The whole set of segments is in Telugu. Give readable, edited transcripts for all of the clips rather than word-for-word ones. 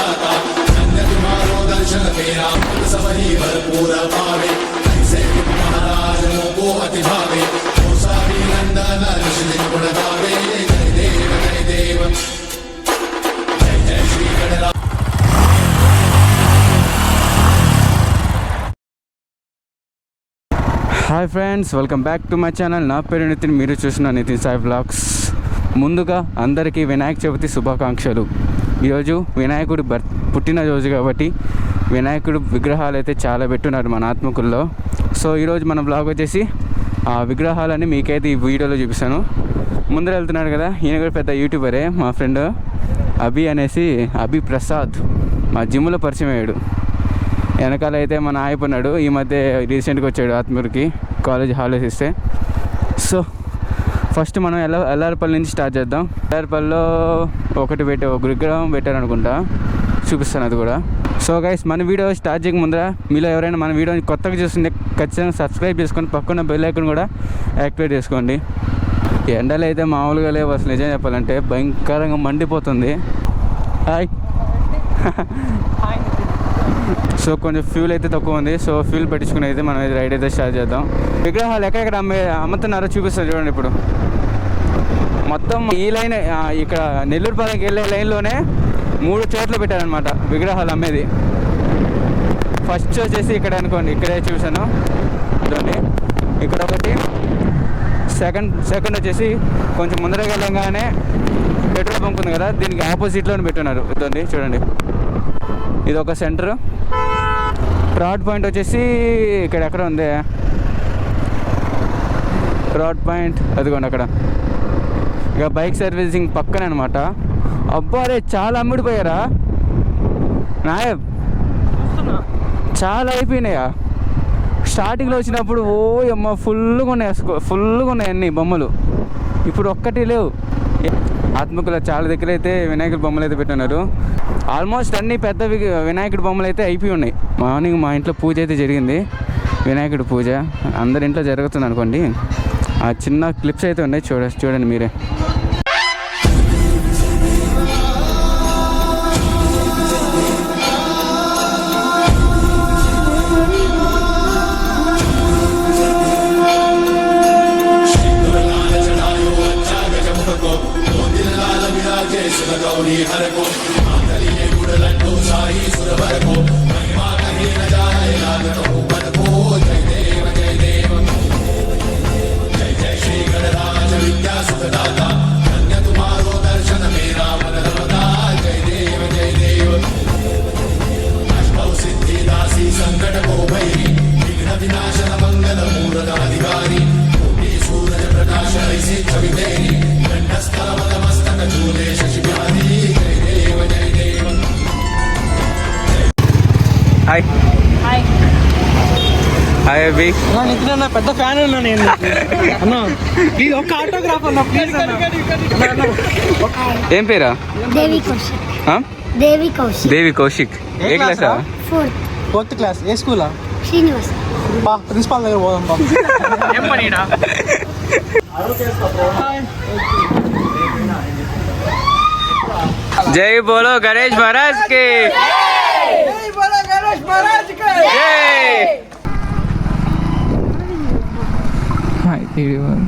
दाता धन्य तुम्हारो दर्शन मेरा सब ही भरपूर पावे ऐसे महाराज को अति भावे सारी नंदन ऋषि गुण गावे जय देव जय देव जय जय Shri Ganaraj. Hi friends, welcome back to my channel. నా పేరు నితిన్, మీరు చూసిన నితిన్ సాయి వ్లాగ్స్. ముందుగా అందరికీ వినాయక చవితి శుభాకాంక్షలు. ఈరోజు వినాయకుడు పుట్టినరోజు కాబట్టి వినాయకుడు విగ్రహాలు అయితే చాలా పెట్టున్నారు మన ఆత్మకుల్లో. సో ఈరోజు మన వ్లాగ్ వచ్చేసి ఆ విగ్రహాలని మీకైతే ఈ వీడియోలో చూపిస్తాను. ముందర వెళ్తున్నాడు కదా, ఈయన కూడా పెద్ద యూట్యూబరే, మా ఫ్రెండ్ అభి ప్రసాద్, మా జిమ్లో పరిచయం అయ్యాడు. వెనకాల అయితే మన అయిపోయినాడు, ఈ మధ్య రీసెంట్గా వచ్చాడు ఆత్మూరికి కాలేజ్ హాలిడేస్ ఇస్తే. సో ఫస్ట్ మనం ఎల్లారపల్లి నుంచి స్టార్ట్ చేద్దాం. ఎల్లారపల్లిలో ఒక విగ్రహం పెట్టారనుకుంటా, చూపిస్తాను అది కూడా. సో గైస్, మన వీడియో స్టార్ట్ చేయక ముందర మీలో ఎవరైనా మన వీడియోని కొత్తగా చూస్తుంటే ఖచ్చితంగా సబ్స్క్రైబ్ చేసుకొని పక్కన బెల్ ఐకాన్ కూడా యాక్టివేట్ చేసుకోండి. ఎండలు అయితే మామూలుగా లేవు అసలు, నిజం చెప్పాలంటే భయంకరంగా మండిపోతుంది. హాయ్. సో కొంచెం ఫ్యూల్ అయితే తక్కువ ఉంది, సో ఫ్యూల్ పెట్టించుకుని అయితే మనం రైడ్ అయితే స్టార్ట్ చేద్దాం. విగ్రహాలు ఎక్కడెక్కడ అమ్ముతున్నారో చూపిస్తారు చూడండి. ఇప్పుడు మొత్తం ఈ లైన్, ఇక్కడ నెల్లూరుపాలెంకి వెళ్ళే లైన్లోనే 3 చోట్ల పెట్టారనమాట విగ్రహాలు అమ్మేది. ఫస్ట్ వచ్చేసి ఇక్కడ అనుకోండి, ఇక్కడే చూసాను చూడండి, ఇక్కడ ఒకటి. సెకండ్ వచ్చేసి కొంచెం ముందరగా వెళ్ళంగానే పెట్రోల్ బంక్ ఉంది కదా, దీనికి ఆపోజిట్లోనే పెట్టున్నారు చూడండి చూడండి. ఇది ఒక సెంటర్. థర్డ్ పాయింట్ వచ్చేసి ఇక్కడ ఎక్కడ ఉంది థర్డ్ పాయింట్, అదిగోండి అక్కడ. ఇక బైక్ సర్వీసింగ్ పక్కనే అనమాట. అబ్బా రే, చాలా అమ్ముడిపోయారా నాయబ్, చాలా అయిపోయినాయా. స్టార్టింగ్లో వచ్చినప్పుడు ఓ అమ్మ ఫుల్గా ఉన్నాయి అన్ని బొమ్మలు, ఇప్పుడు ఒక్కటి లేవు. ఆత్మకుల చాలా దగ్గర అయితే వినాయకుడి బొమ్మలు అయితే పెట్టినారు. ఆల్మోస్ట్ అన్ని పెద్ద వినాయకుడి బొమ్మలు అయితే అయిపోయి ఉన్నాయి. మార్నింగ్ మా ఇంట్లో పూజ అయితే జరిగింది, వినాయకుడి పూజ అందరి ఇంట్లో జరుగుతుంది అనుకోండి. ఆ చిన్న క్లిప్స్ అయితే ఉన్నాయి, చూడండి మీరే. హాయ్ హాయ్ అభి. నితిన్ అన్న పెద్ద ఫ్యాన్ ఉన్నా నేను. అన్న ప్లీజ్ ఒక ఆటోగ్రాఫ్ అన్న ప్లీజ్ అన్న. ఏం పేరా? దేవి కౌశిక్. ఏ క్లాసా? Fourth class. ఏ స్కూలా? శ్రీనివాస్. బా ప్రిన్సిపాల్ దగ్గర పోదాం బా. ఏం పనిడా? జై బోలో గణేష్ మహారాజ్ కి జై బోలో గణేష్ మహారాజ్ కి జై. హాయ్ తీడివన్.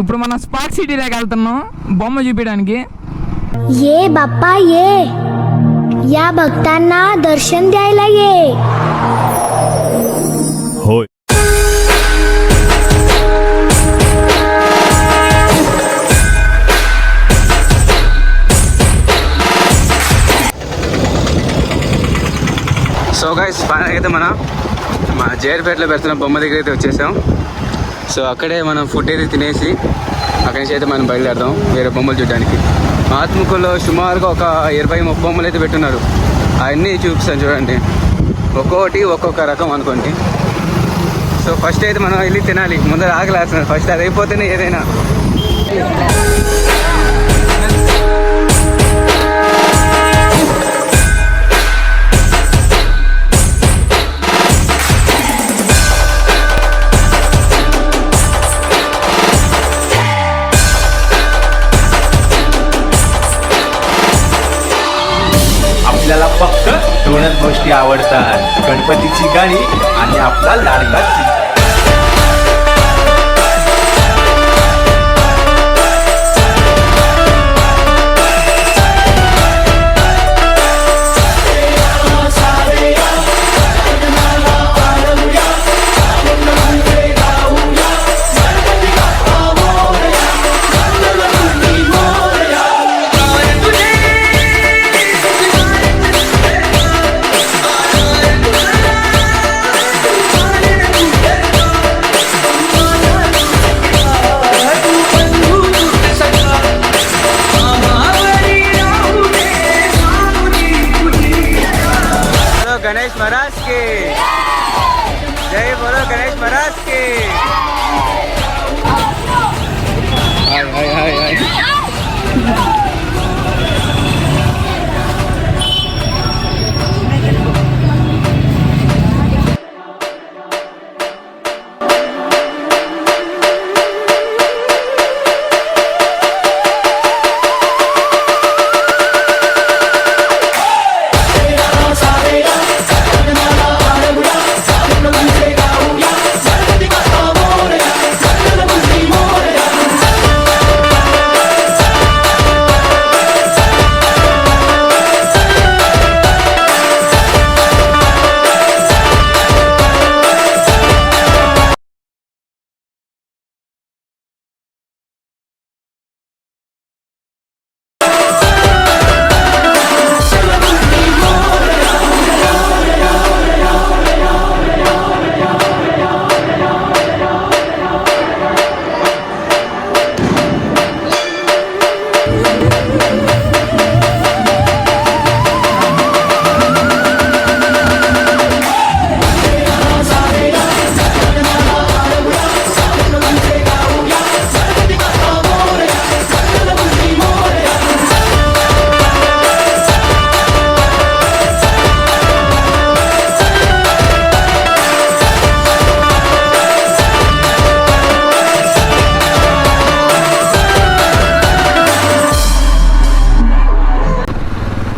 ఇప్పుడు మనం స్పాట్ సిటీలోకి వెళ్తున్నాం బొమ్మ చూపించడానికి. ये बाप्पा ये, या भक्तांना दर्शन द्यायला ये. होय. సో గైస్, ఫైనల్గా అయితే మా జేర్పేటలో పెడుతున్న బొమ్మ దగ్గర అయితే వచ్చేసాం. సో అక్కడే మనం ఫుడ్ అయితే తినేసి అక్కడి నుంచి అయితే మనం బయలుదేరదాం వేరే బొమ్మలు చూడడానికి. ఆత్మకుల్లో సుమారుగా ఒక 20-30 బొమ్మలు అయితే పెట్టున్నారు. అవన్నీ చూపిస్తాను చూడండి, ఒక్కొక్కటి ఒక్కొక్క రకం అనుకోండి. సో ఫస్ట్ అయితే మనం వెళ్ళి తినాలి, ముందర ఆకలేస్తున్నారు. ఫస్ట్ అది అయిపోతేనే ఏదైనా. दोनच गोष्टी आवडतात, गणपतीची गाणी आणि आपला लाडका चिमटा. गणेश महाराज के जय, बोलो गणेश महाराज के. हाय हाय हाय हाय.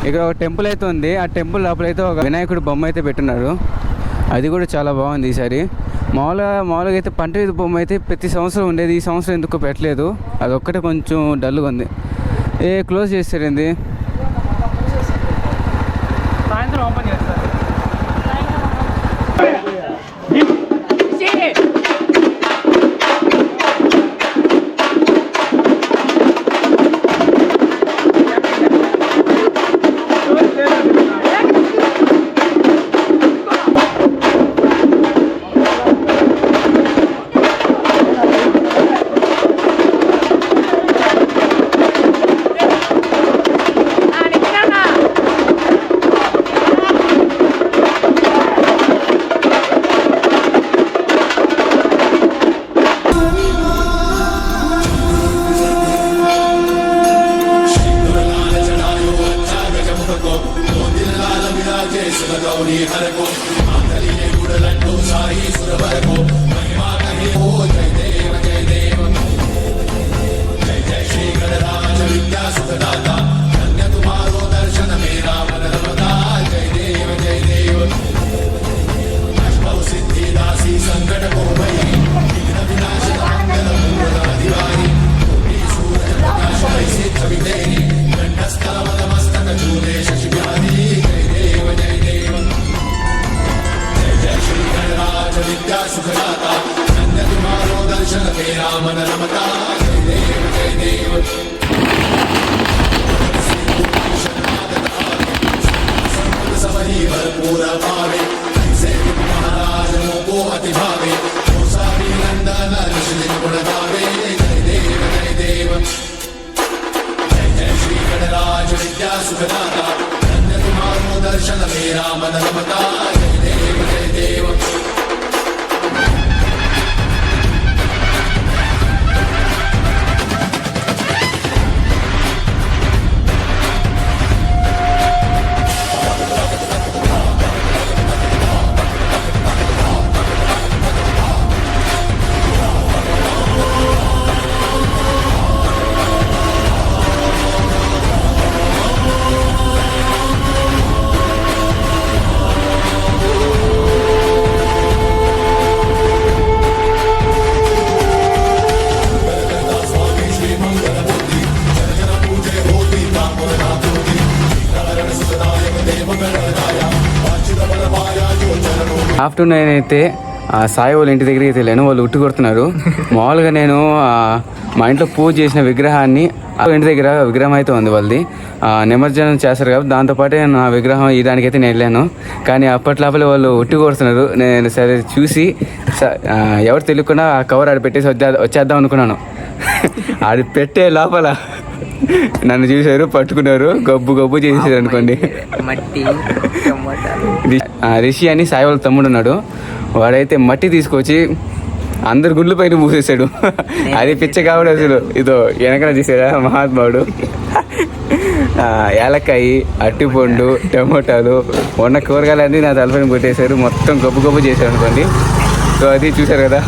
ఇక్కడ ఒక టెంపుల్ అయితే ఉంది. ఆ టెంపుల్ లోపల అయితే ఒక వినాయకుడు బొమ్మ అయితే పెట్టున్నారు. అది కూడా చాలా బాగుంది ఈసారి. మామూలుగా అయితే పంటరీతి బొమ్మ అయితే ప్రతి సంవత్సరం ఉండేది, ఈ సంవత్సరం ఎందుకు పెట్టలేదు. అది ఒక్కటే కొంచెం డల్గా ఉంది. క్లోజ్ చేస్తారండి. సాయంత్రం ఓపెన్ చేస్తారు. ఆఫ్టర్నూన్ అయితే సాయి వాళ్ళ ఇంటి దగ్గరికి వెళ్ళాను. వాళ్ళు ఉట్టి కొడుతున్నారు. మామూలుగా నేను మా ఇంట్లో పూజ చేసిన విగ్రహాన్ని ఇంటి దగ్గర విగ్రహం అయితే ఉంది వాళ్ళది, నిమజ్జనం చేస్తారు కాబట్టి దాంతోపాటే నా విగ్రహం ఇదానికైతే నేను వెళ్ళాను. కానీ అప్పట్లోపలే వాళ్ళు ఉట్టి కొడుతున్నారు. నేను సరే చూసి ఎవరు తెలియకుండా ఆ కవర్ ఆడ పెట్టేసి వచ్చేద్దాం అనుకున్నాను. అది పెట్టే లోపల నన్ను చూశారు, పట్టుకున్నారు, గబ్బు చేసేసారు అనుకోండి. రిషి అని సాయి వాళ్ళ తమ్ముడు ఉన్నాడు. వాడైతే మట్టి తీసుకొచ్చి అందరు గుండ్ల పైన మూసేసాడు. అది పిచ్చ కాబట్టి అసలు ఇదో వెనకన తీసాడా మహాత్మావుడు. ఏలక్కాయ, అట్టిపండు, టమోటాలు ఉన్న కూరగాయలన్నీ నా తలపైన కొట్టేశారు. మొత్తం గబ్బు చేశారు అనుకోండి. సో అది చూశారు కదా.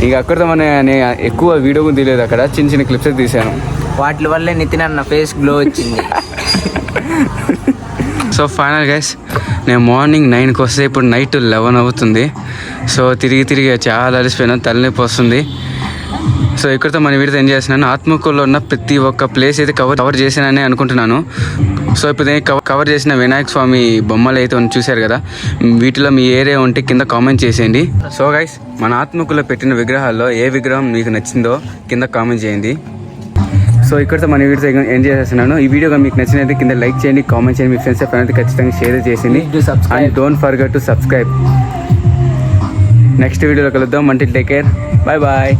ఇంకా అక్కడితో నేను ఎక్కువ వీడియో కూడా తీయలేదు. అక్కడ చిన్న క్లిప్స్ తీశాను. వాటి వల్లే నితిన్ అన్న ఫేస్ గ్లో వచ్చింది. సో ఫైనల్ గైస్, నేను మార్నింగ్ 9కి వస్తే ఇప్పుడు నైట్ 11 అవుతుంది. సో తిరిగి చాలా అలసిపోయినాను, తలనొప్పి వస్తుంది. సో ఇక్కడితో మన వీడితో ఏం చేస్తున్నాను, ఆత్మకూరులో ఉన్న ప్రతి ఒక్క ప్లేస్ అయితే కవర్ చేశానని అనుకుంటున్నాను. సో ఇప్పుడు నేను కవర్ చేసిన వినాయక స్వామి బొమ్మలు అయితే చూశారు కదా, వీటిలో మీ ఏరియా ఉంటే కింద కామెంట్ చేసేయండి. సో గైస్, మన ఆత్మకూరులో పెట్టిన విగ్రహాల్లో ఏ విగ్రహం మీకు నచ్చిందో కింద కామెంట్ చేయండి. సో ఇక్కడితో మన వీడియో ఏం చేస్తున్నాను. ఈ వీడియో మీకు నచ్చినట్లయితే కింద లైక్ చేయండి, కామెంట్ చేయండి, మీ ఫ్రెండ్స్ అయితే ఖచ్చితంగా షేర్ చేసింది. And don't forget to subscribe. Next వీడియోలో కలుద్దాం. Until take care, bye.